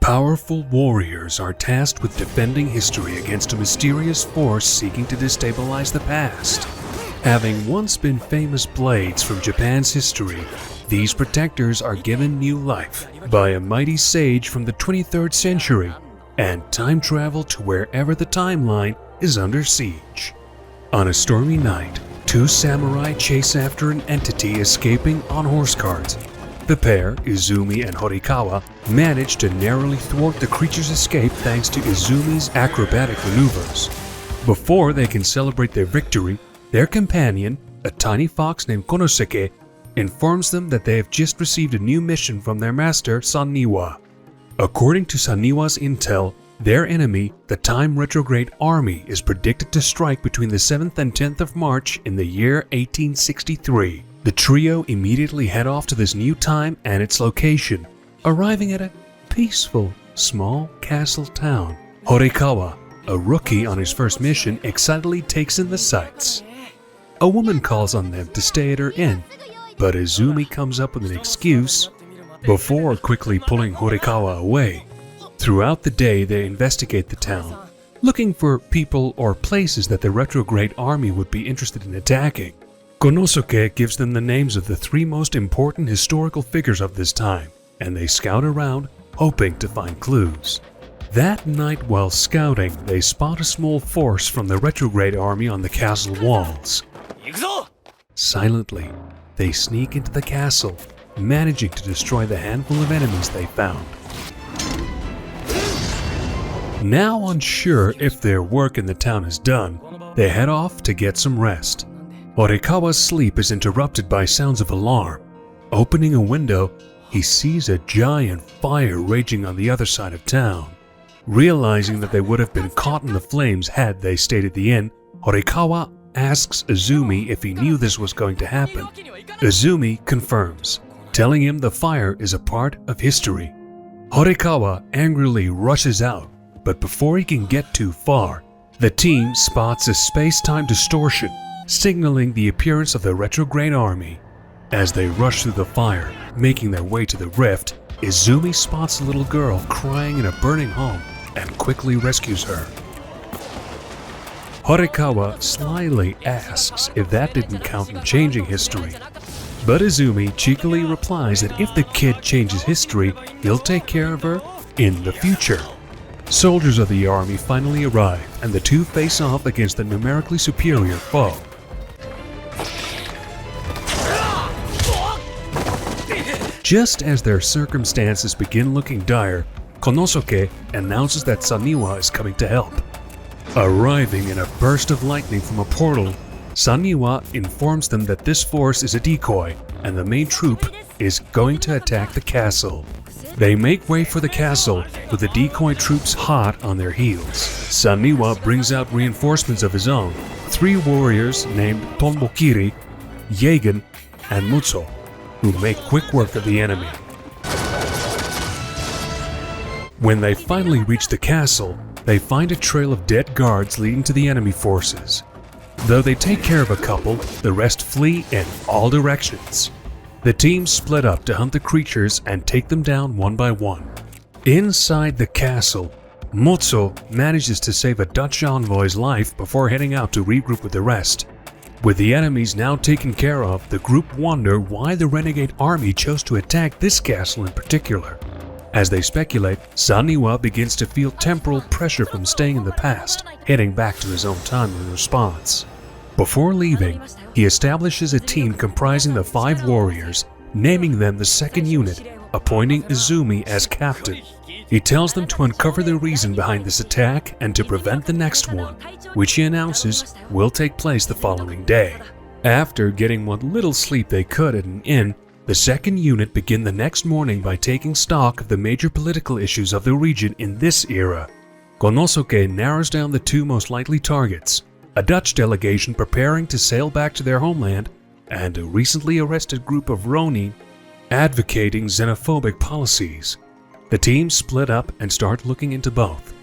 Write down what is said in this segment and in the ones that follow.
Powerful warriors are tasked with defending history against a mysterious force seeking to destabilize the past. Having once been famous blades from Japan's history, these protectors are given new life by a mighty sage from the 23rd century and time travel to wherever the timeline is under siege. On a stormy night, two samurai chase after an entity escaping on horse carts. The pair, Izumi and Horikawa, manage to narrowly thwart the creature's escape thanks to Izumi's acrobatic maneuvers. Before they can celebrate their victory, their companion, a tiny fox named Konosuke, informs them that they have just received a new mission from their master, Saniwa. According to Saniwa's intel, their enemy, the Time Retrograde Army, is predicted to strike between the 7th and 10th of March in the year 1863. The trio immediately head off to this new time and its location, arriving at a peaceful, small castle town. Horikawa, a rookie on his first mission, excitedly takes in the sights. A woman calls on them to stay at her inn, but Izumi comes up with an excuse before quickly pulling Horikawa away. Throughout the day, they investigate the town, looking for people or places that the retrograde army would be interested in attacking. Konosuke gives them the names of the three most important historical figures of this time, and they scout around, hoping to find clues. That night while scouting, they spot a small force from the retrograde army on the castle walls. Silently, they sneak into the castle, managing to destroy the handful of enemies they found. Now unsure if their work in the town is done, they head off to get some rest. Horikawa's sleep is interrupted by sounds of alarm. Opening a window, he sees a giant fire raging on the other side of town. Realizing that they would have been caught in the flames had they stayed at the inn, Horikawa asks Izumi if he knew this was going to happen. Izumi confirms, telling him the fire is a part of history. Horikawa angrily rushes out, but before he can get too far, the team spots a space-time distortion, signaling the appearance of the retrograde army. As they rush through the fire, making their way to the rift, Izumi spots a little girl crying in a burning home and quickly rescues her. Horikawa slyly asks if that didn't count in changing history, but Izumi cheekily replies that if the kid changes history, he'll take care of her in the future. Soldiers of the army finally arrive, and the two face off against the numerically superior foe. Just as their circumstances begin looking dire, Konosuke announces that Saniwa is coming to help. Arriving in a burst of lightning from a portal, Saniwa informs them that this force is a decoy and the main troop is going to attack the castle. They make way for the castle with the decoy troops hot on their heels. Saniwa brings out reinforcements of his own, three warriors named Tombokiri, Yagen, and Mutsu, who make quick work of the enemy. When they finally reach the castle, they find a trail of dead guards leading to the enemy forces. Though they take care of a couple, the rest flee in all directions. The team split up to hunt the creatures and take them down one by one. Inside the castle, Mutsu manages to save a Dutch envoy's life before heading out to regroup with the rest. With the enemies now taken care of, the group wonder why the renegade army chose to attack this castle in particular. As they speculate, Saniwa begins to feel temporal pressure from staying in the past, heading back to his own time in response. Before leaving, he establishes a team comprising the 5 warriors, naming them the second unit, appointing Izumi as captain. He tells them to uncover the reason behind this attack and to prevent the next one, which he announces will take place the following day. After getting what little sleep they could at an inn, the second unit begin the next morning by taking stock of the major political issues of the region in this era. Konosuke narrows down the 2 most likely targets: a Dutch delegation preparing to sail back to their homeland, and a recently arrested group of Ronin advocating xenophobic policies. The team split up and start looking into both.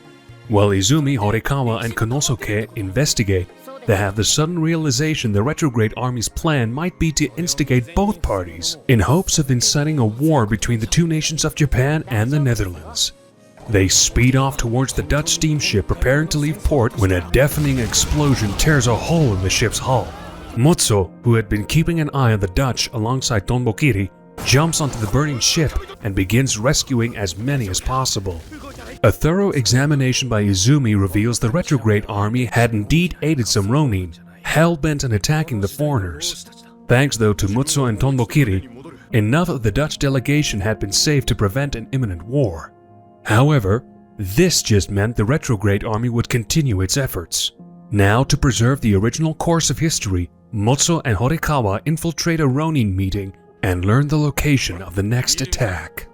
While Izumi, Horikawa, and Konosuke investigate, they have the sudden realization the retrograde army's plan might be to instigate both parties in hopes of inciting a war between the two nations of Japan and the Netherlands. They speed off towards the Dutch steamship preparing to leave port when a deafening explosion tears a hole in the ship's hull. Mutsu, who had been keeping an eye on the Dutch alongside Tonbokiri, jumps onto the burning ship and begins rescuing as many as possible. A thorough examination by Izumi reveals the retrograde army had indeed aided some Ronin, hell-bent on attacking the foreigners. Thanks though to Mutsu and Tonbokiri, enough of the Dutch delegation had been saved to prevent an imminent war. However, this just meant the retrograde army would continue its efforts. Now, to preserve the original course of history, Mutsu and Horikawa infiltrate a Ronin meeting and learn the location of the next attack.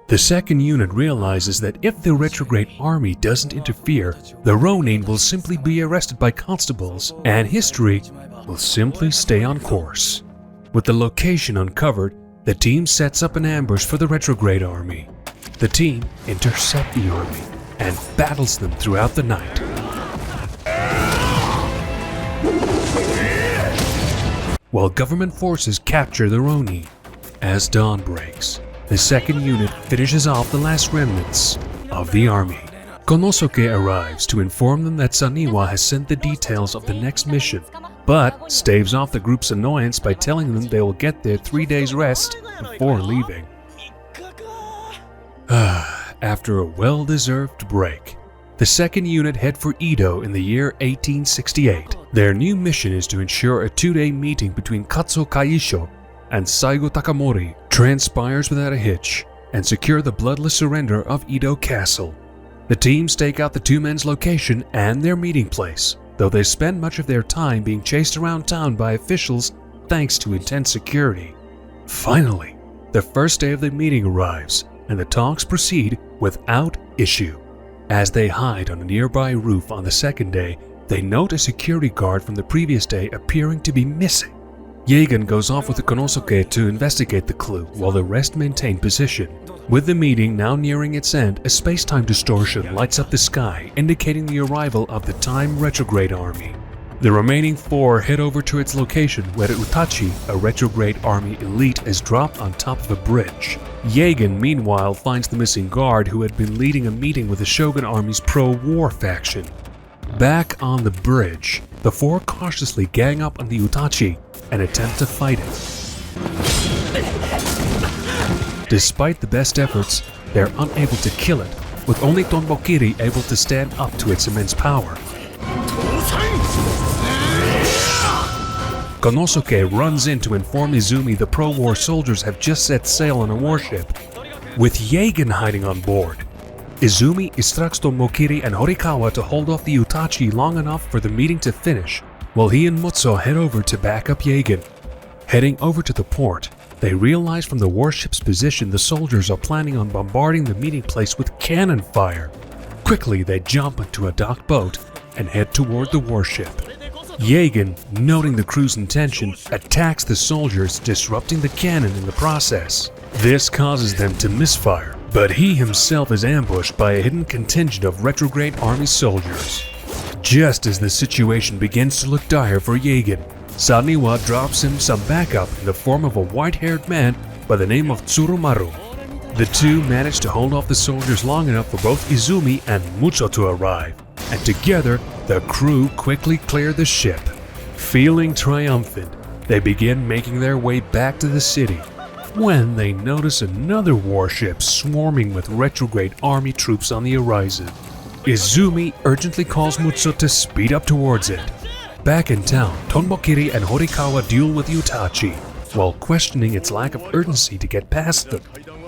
The second unit realizes that if the retrograde army doesn't interfere, the Ronin will simply be arrested by constables and history will simply stay on course. With the location uncovered, the team sets up an ambush for the retrograde army. The team intercept the army and battles them throughout the night. While government forces capture the Ronin. As dawn breaks, the second unit finishes off the last remnants of the army. Konosuke arrives to inform them that Saniwa has sent the details of the next mission, but staves off the group's annoyance by telling them they will get their 3 days rest before leaving. After a well-deserved break, the second unit head for Edo in the year 1868. Their new mission is to ensure a 2-day meeting between Katsugeki and Saigo Takamori transpires without a hitch and secure the bloodless surrender of Edo Castle. The team stake out the two men's location and their meeting place, though they spend much of their time being chased around town by officials thanks to intense security. Finally, the first day of the meeting arrives and the talks proceed without issue. As they hide on a nearby roof on the second day, they note a security guard from the previous day appearing to be missing. Yagen goes off with the Konosuke to investigate the clue while the rest maintain position. With the meeting now nearing its end, a space-time distortion lights up the sky, indicating the arrival of the Time Retrograde Army. The remaining 4 head over to its location where Utachi, a retrograde army elite, is dropped on top of a bridge. Yagen meanwhile finds the missing guard who had been leading a meeting with the Shogun Army's pro-war faction. Back on the bridge, the 4 cautiously gang up on the Utachi and attempt to fight it. Despite the best efforts, they're unable to kill it, with only Tonbokiri able to stand up to its immense power. Konosuke runs in to inform Izumi the pro-war soldiers have just set sail on a warship, with Yagen hiding on board. Izumi instructs Tonbokiri and Horikawa to hold off the Utachi long enough for the meeting to finish, while he and Mutsu head over to back up Yagen. Heading over to the port, they realize from the warship's position the soldiers are planning on bombarding the meeting place with cannon fire. Quickly, they jump into a docked boat and head toward the warship. Yagen, noting the crew's intention, attacks the soldiers, disrupting the cannon in the process. This causes them to misfire, but he himself is ambushed by a hidden contingent of retrograde army soldiers. Just as the situation begins to look dire for Yagen, Saniwa drops him some backup in the form of a white-haired man by the name of Tsurumaru. The two manage to hold off the soldiers long enough for both Izumi and Mutsu to arrive, and together the crew quickly clear the ship. Feeling triumphant, they begin making their way back to the city, when they notice another warship swarming with retrograde army troops on the horizon. Izumi urgently calls Mutsu to speed up towards it. Back in town, Tonbokiri and Horikawa duel with Utachi, while questioning its lack of urgency to get past them.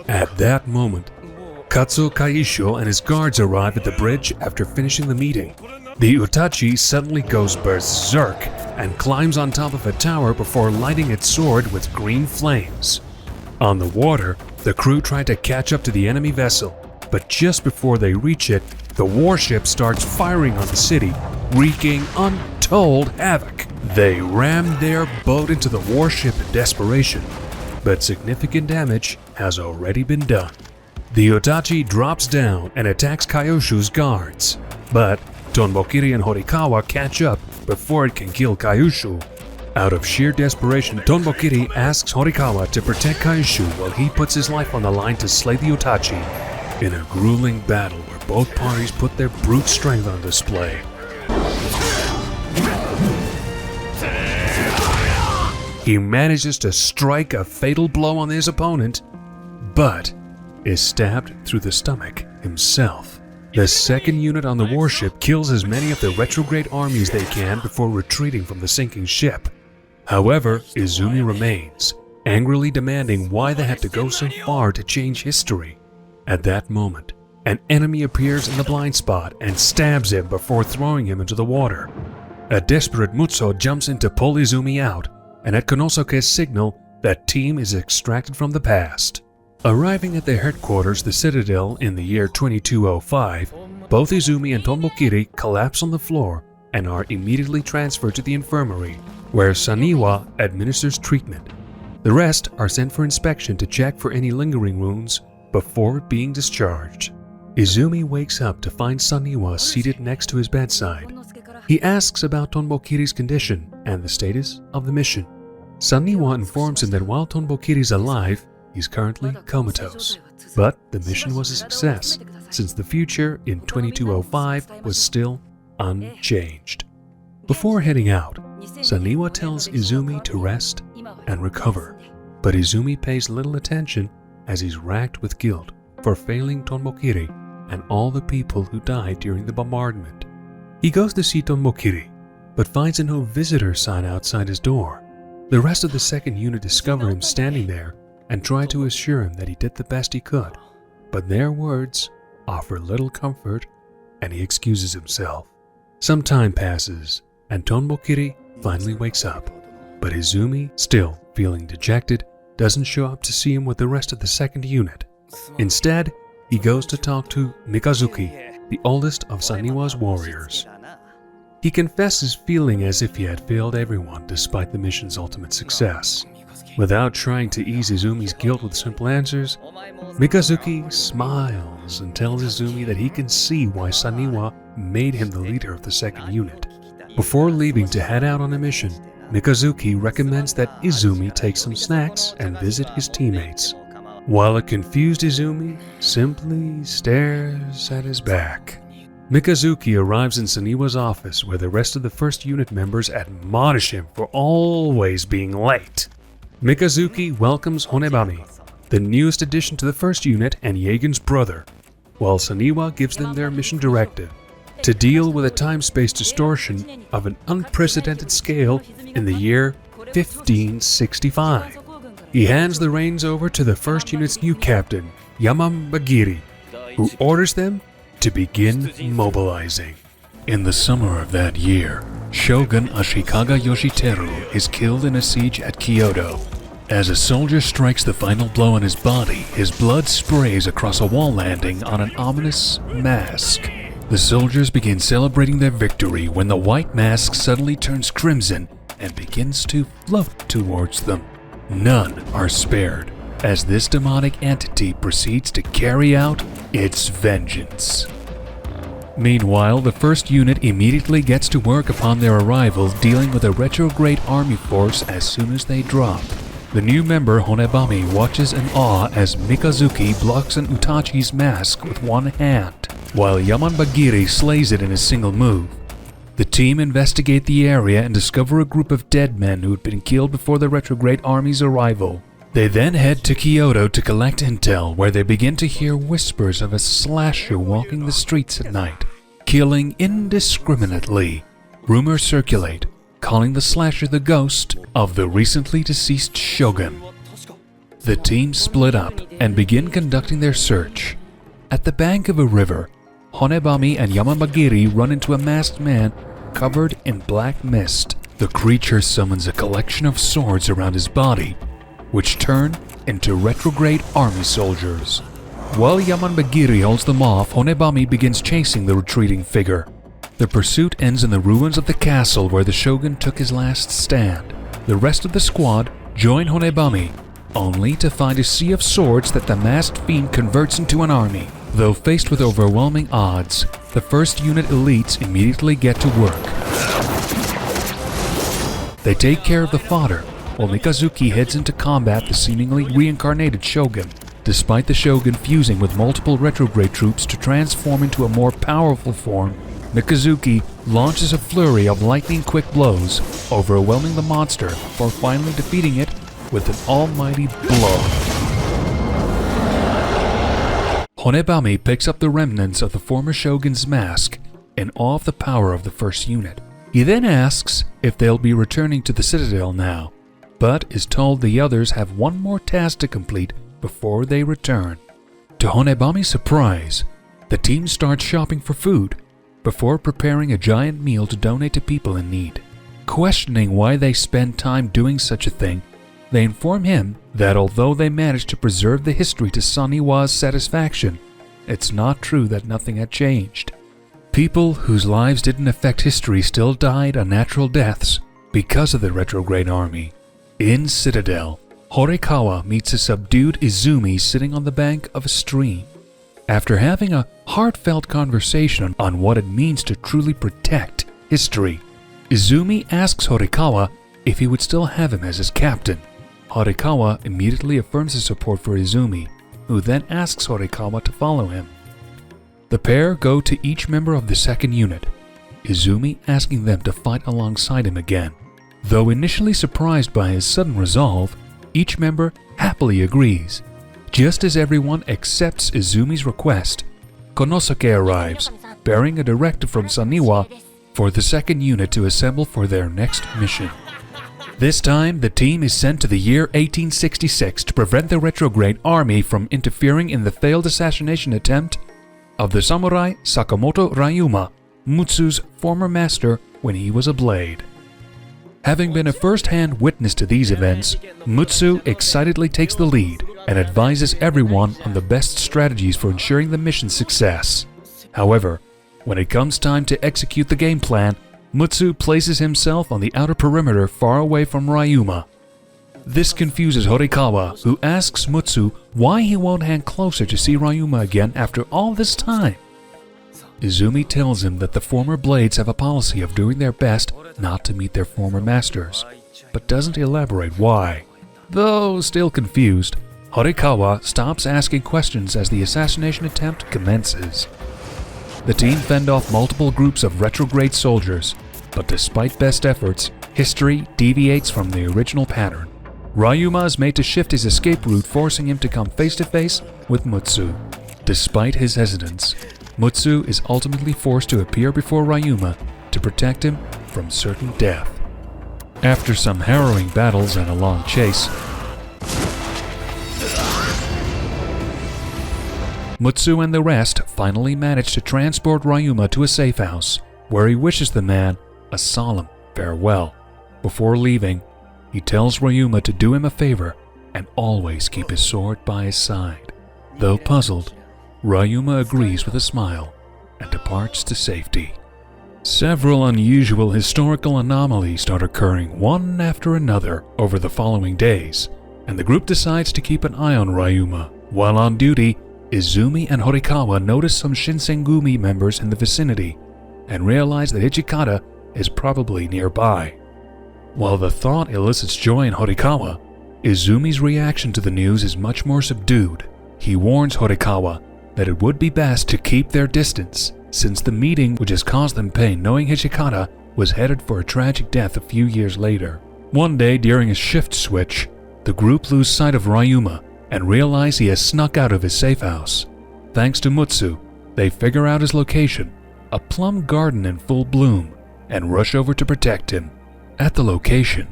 At that moment, Katsugeki and his guards arrive at the bridge after finishing the meeting. The Utachi suddenly goes berserk and climbs on top of a tower before lighting its sword with green flames. On the water, the crew try to catch up to the enemy vessel, but just before they reach it, the warship starts firing on the city, wreaking untold havoc. They ram their boat into the warship in desperation, but significant damage has already been done. The Utachi drops down and attacks Kyoshu's guards, but Tonbokiri and Horikawa catch up before it can kill Kyoshu. Out of sheer desperation, Tonbokiri asks Horikawa to protect Kyoshu while he puts his life on the line to slay the Utachi. in a grueling battle where both parties put their brute strength on display. He manages to strike a fatal blow on his opponent, but is stabbed through the stomach himself. The second unit on the warship kills as many of the retrograde armies they can before retreating from the sinking ship. However, Izumi remains, angrily demanding why they had to go so far to change history. At that moment, an enemy appears in the blind spot and stabs him before throwing him into the water. A desperate Mutsu jumps in to pull Izumi out, and at Konosuke's signal, that team is extracted from the past. Arriving at their headquarters, the Citadel, in the year 2205, both Izumi and Tomokiri collapse on the floor and are immediately transferred to the infirmary, where Saniwa administers treatment. The rest are sent for inspection to check for any lingering wounds before being discharged. Izumi wakes up to find Saniwa seated next to his bedside. He asks about Tomoki's condition and the status of the mission. Saniwa informs him that while Tomoki's alive, he's currently comatose. But the mission was a success, since the future in 2205 was still unchanged. Before heading out, Saniwa tells Izumi to rest and recover, but Izumi pays little attention as he's racked with guilt for failing Tomokiri and all the people who died during the bombardment. He goes to see Tomokiri, but finds a no visitor sign outside his door. The rest of the second unit discover him standing there and try to assure him that he did the best he could, but their words offer little comfort and he excuses himself. Some time passes and Tomokiri finally wakes up, but Izumi, still feeling dejected, doesn't show up to see him with the rest of the second unit. Instead, he goes to talk to Mikazuki, the oldest of Saniwa's warriors. He confesses feeling as if he had failed everyone despite the mission's ultimate success. Without trying to ease Izumi's guilt with simple answers, Mikazuki smiles and tells Izumi that he can see why Saniwa made him the leader of the second unit. Before leaving to head out on a mission, Mikazuki recommends that Izumi take some snacks and visit his teammates, while a confused Izumi simply stares at his back. Mikazuki arrives in Saniwa's office where the rest of the first unit members admonish him for always being late. Mikazuki welcomes Honebami, the newest addition to the first unit and Yegen's brother, while Saniwa gives them their mission directive to deal with a time-space distortion of an unprecedented scale in the year 1565. He hands the reins over to the first unit's new captain, Yamambagiri, who orders them to begin mobilizing. In the summer of that year, Shogun Ashikaga Yoshiteru is killed in a siege at Kyoto. As a soldier strikes the final blow on his body, his blood sprays across a wall landing on an ominous mask. The soldiers begin celebrating their victory when the white mask suddenly turns crimson and begins to float towards them. None are spared, as this demonic entity proceeds to carry out its vengeance. Meanwhile, the first unit immediately gets to work upon their arrival, dealing with a retrograde army force as soon as they drop. The new member Honebami watches in awe as Mikazuki blocks an Utachi's mask with one hand, while Yamanbagiri slays it in a single move. The team investigate the area and discover a group of dead men who had been killed before the retrograde army's arrival. They then head to Kyoto to collect intel, where they begin to hear whispers of a slasher walking the streets at night, killing indiscriminately. Rumors circulate, calling the slasher the ghost of the recently deceased shogun. The team split up and begin conducting their search. At the bank of a river, Honebami and Yamabagiri run into a masked man covered in black mist. The creature summons a collection of swords around his body, which turn into retrograde army soldiers. While Yamanbagiri holds them off, Honebami begins chasing the retreating figure. The pursuit ends in the ruins of the castle where the shogun took his last stand. The rest of the squad join Honebami, only to find a sea of swords that the masked fiend converts into an army. Though faced with overwhelming odds, the first unit elites immediately get to work. They take care of the fodder, while Mikazuki heads into combat the seemingly reincarnated shogun. Despite the shogun fusing with multiple retrograde troops to transform into a more powerful form, Katsugeki launches a flurry of lightning-quick blows, overwhelming the monster before finally defeating it with an almighty blow. Honebami picks up the remnants of the former shogun's mask in awe of the power of the first unit. He then asks if they'll be returning to the citadel now, but is told the others have one more task to complete before they return. To Honebami's surprise, the team starts shopping for food before preparing a giant meal to donate to people in need. Questioning why they spend time doing such a thing, they inform him that although they managed to preserve the history to Saniwa's satisfaction, it's not true that nothing had changed. People whose lives didn't affect history still died unnatural deaths because of the retrograde army. In Citadel, Horikawa meets a subdued Izumi sitting on the bank of a stream. After having a heartfelt conversation on what it means to truly protect history, Izumi asks Horikawa if he would still have him as his captain. Horikawa immediately affirms his support for Izumi, who then asks Horikawa to follow him. The pair go to each member of the second unit, Izumi asking them to fight alongside him again. Though initially surprised by his sudden resolve, each member happily agrees. Just as everyone accepts Izumi's request, Konosuke arrives, bearing a directive from Saniwa for the second unit to assemble for their next mission. This time, the team is sent to the year 1866 to prevent the retrograde army from interfering in the failed assassination attempt of the samurai Sakamoto Ryuma, Mutsu's former master when he was a blade. Having been a first-hand witness to these events, Mutsu excitedly takes the lead and advises everyone on the best strategies for ensuring the mission's success. However, when it comes time to execute the game plan, Mutsu places himself on the outer perimeter far away from Ryuma. This confuses Horikawa, who asks Mutsu why he won't hang closer to see Ryuma again after all this time. Izumi tells him that the former blades have a policy of doing their best not to meet their former masters, but doesn't elaborate why. Though still confused, Horikawa stops asking questions as the assassination attempt commences. The team fend off multiple groups of retrograde soldiers, but despite best efforts, history deviates from the original pattern. Ryuma is made to shift his escape route, forcing him to come face-to-face with Mutsu. Despite his hesitance, Mutsu is ultimately forced to appear before Ryuma to protect him from certain death. After some harrowing battles and a long chase, Mutsu and the rest finally manage to transport Ryuma to a safe house, where he wishes the man a solemn farewell. Before leaving, he tells Ryuma to do him a favor and always keep his sword by his side. Though puzzled, Ryuma agrees with a smile and departs to safety. Several unusual historical anomalies start occurring one after another over the following days, and the group decides to keep an eye on Ryuma. While on duty, Izumi and Horikawa notice some Shinsengumi members in the vicinity and realize that Hijikata is probably nearby. While the thought elicits joy in Horikawa, Izumi's reaction to the news is much more subdued. He warns Horikawa that it would be best to keep their distance, since the meeting would just cause them pain knowing Hijikata was headed for a tragic death a few years later. One day during a shift switch, the group lose sight of Ryuma and realize he has snuck out of his safe house. Thanks to Mutsu, they figure out his location, a plum garden in full bloom, and rush over to protect him. At the location,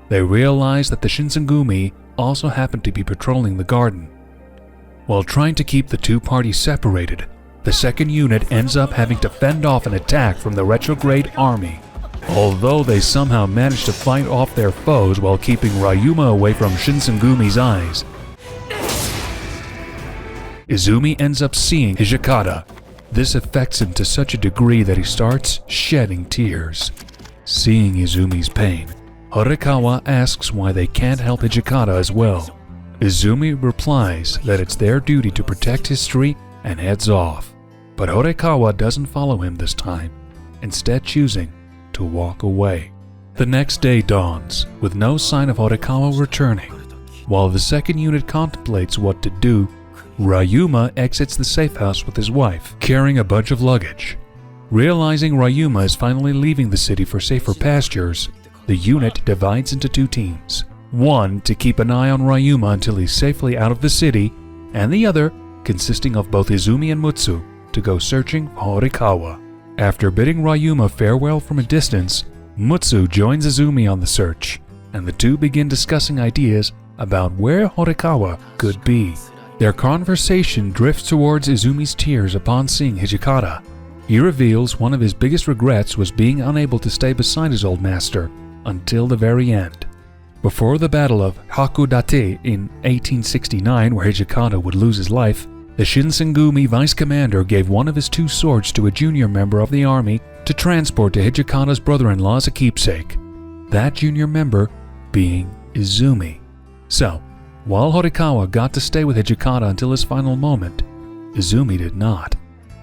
they realize that the Shinsengumi also happen to be patrolling the garden. While trying to keep the two parties separated, the second unit ends up having to fend off an attack from the retrograde army. Although they somehow manage to fight off their foes while keeping Ryuma away from Shinsengumi's eyes, Izumi ends up seeing Hijikata. This affects him to such a degree that he starts shedding tears. Seeing Izumi's pain, Horikawa asks why they can't help Hijikata as well. Izumi replies that it's their duty to protect history and heads off. But Horikawa doesn't follow him this time, instead choosing to walk away. The next day dawns, with no sign of Horikawa returning. While the second unit contemplates what to do, Ryuma exits the safe house with his wife, carrying a bunch of luggage. Realizing Ryuma is finally leaving the city for safer pastures, the unit divides into two teams. One to keep an eye on Ryuma until he's safely out of the city, and the other, consisting of both Izumi and Mutsu, to go searching for Horikawa. After bidding Ryuma farewell from a distance, Mutsu joins Izumi on the search, and the two begin discussing ideas about where Horikawa could be. Their conversation drifts towards Izumi's tears upon seeing Hijikata. He reveals one of his biggest regrets was being unable to stay beside his old master until the very end. Before the Battle of Hakodate in 1869, where Hijikata would lose his life, the Shinsengumi vice commander gave one of his two swords to a junior member of the army to transport to Hijikata's brother-in-law as a keepsake, that junior member being Izumi. So, while Horikawa got to stay with Hijikata until his final moment, Izumi did not.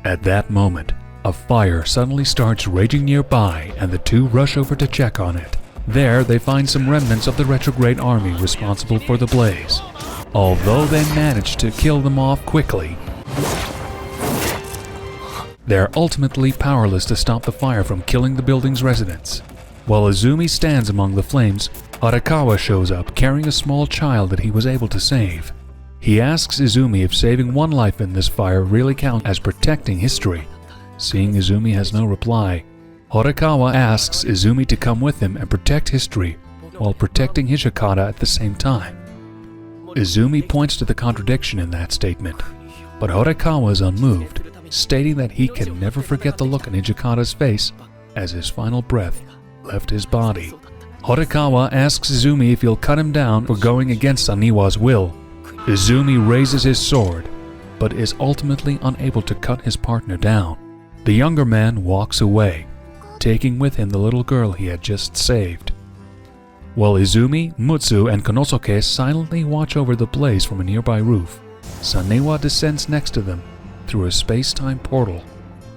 At that moment, a fire suddenly starts raging nearby and the two rush over to check on it. There, they find some remnants of the retrograde army responsible for the blaze. Although they manage to kill them off quickly, they're ultimately powerless to stop the fire from killing the building's residents. While Izumi stands among the flames, Horikawa shows up carrying a small child that he was able to save. He asks Izumi if saving one life in this fire really counts as protecting history. Seeing Izumi has no reply, Horikawa asks Izumi to come with him and protect history while protecting Hijikata at the same time. Izumi points to the contradiction in that statement, but Horikawa is unmoved, stating that he can never forget the look on Hijikata's face as his final breath left his body. Horikawa asks Izumi if he'll cut him down for going against Saniwa's will. Izumi raises his sword, but is ultimately unable to cut his partner down. The younger man walks away, taking with him the little girl he had just saved. While Izumi, Mutsu, and Konosuke silently watch over the blaze from a nearby roof, Saniwa descends next to them through a space-time portal.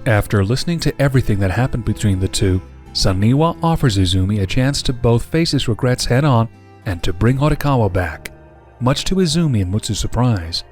After listening to everything that happened between the two, Saniwa offers Izumi a chance to both face his regrets head-on and to bring Horikawa back, much to Izumi and Mutsu's surprise.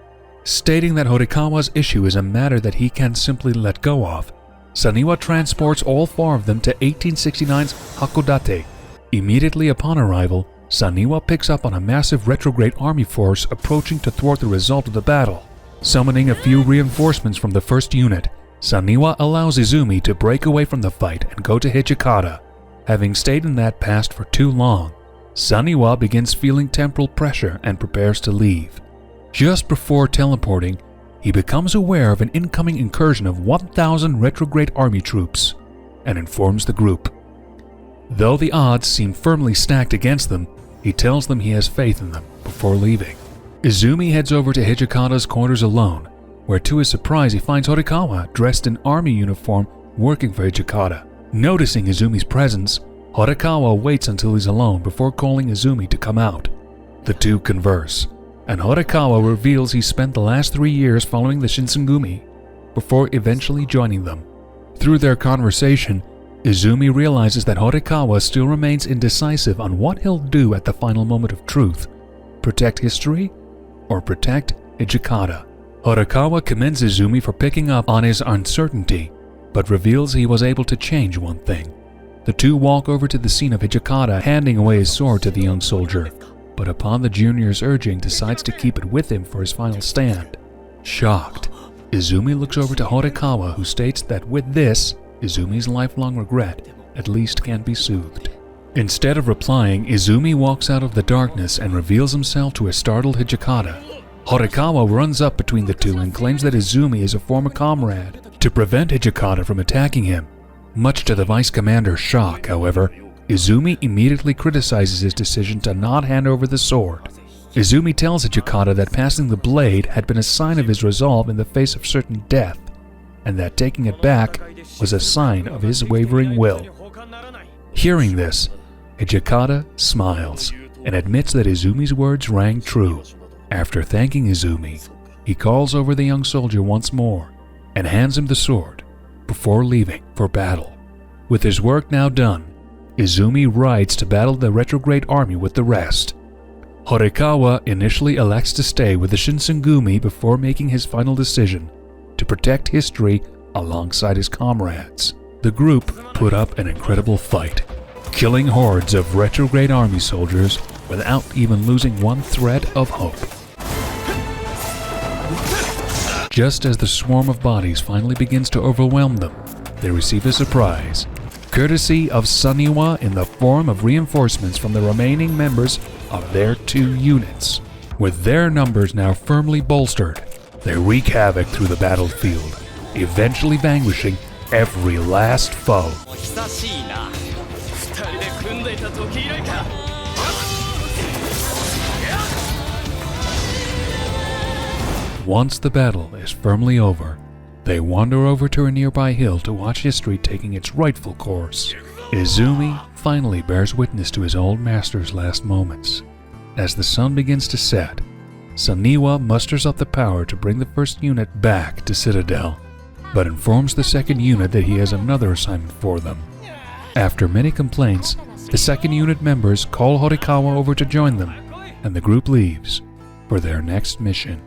Stating that Horikawa's issue is a matter that he can simply let go of, Saniwa transports all four of them to 1869's Hakodate. Immediately upon arrival, Saniwa picks up on a massive retrograde army force approaching to thwart the result of the battle. Summoning a few reinforcements from the first unit, Saniwa allows Izumi to break away from the fight and go to Hijikata. Having stayed in that past for too long, Saniwa begins feeling temporal pressure and prepares to leave. Just before teleporting, he becomes aware of an incoming incursion of 1,000 retrograde army troops and informs the group. Though the odds seem firmly stacked against them, he tells them he has faith in them before leaving. Izumi heads over to Hijikata's quarters alone, where to his surprise he finds Horikawa dressed in army uniform working for Hijikata. Noticing Izumi's presence, Horikawa waits until he's alone before calling Izumi to come out. The two converse, and Horikawa reveals he spent the last 3 years following the Shinsengumi before eventually joining them. Through their conversation, Izumi realizes that Horikawa still remains indecisive on what he'll do at the final moment of truth: protect history or protect Hijikata. Horikawa commends Izumi for picking up on his uncertainty, but reveals he was able to change one thing. The two walk over to the scene of Hijikata handing away his sword to the young soldier, but upon the junior's urging decides to keep it with him for his final stand. Shocked, Izumi looks over to Horikawa, who states that with this, Izumi's lifelong regret at least can be soothed. Instead of replying, Izumi walks out of the darkness and reveals himself to a startled Hijikata. Horikawa runs up between the two and claims that Izumi is a former comrade to prevent Hijikata from attacking him. Much to the vice commander's shock, however, Izumi immediately criticizes his decision to not hand over the sword. Izumi tells Hijikata that passing the blade had been a sign of his resolve in the face of certain death, and that taking it back was a sign of his wavering will. Hearing this, Hijikata smiles and admits that Izumi's words rang true. After thanking Izumi, he calls over the young soldier once more and hands him the sword before leaving for battle. With his work now done, Izumi rides to battle the retrograde army with the rest. Horikawa initially elects to stay with the Shinsengumi before making his final decision to protect history alongside his comrades. The group put up an incredible fight, killing hordes of retrograde army soldiers without even losing one thread of hope. Just as the swarm of bodies finally begins to overwhelm them, they receive a surprise, courtesy of Saniwa in the form of reinforcements from the remaining members of their 2 units. With their numbers now firmly bolstered, they wreak havoc through the battlefield, eventually vanquishing every last foe. Once the battle is firmly over, they wander over to a nearby hill to watch history taking its rightful course. Izumi finally bears witness to his old master's last moments. As the sun begins to set, Saniwa musters up the power to bring the first unit back to Citadel, but informs the second unit that he has another assignment for them. After many complaints, the second unit members call Horikawa over to join them, and the group leaves for their next mission.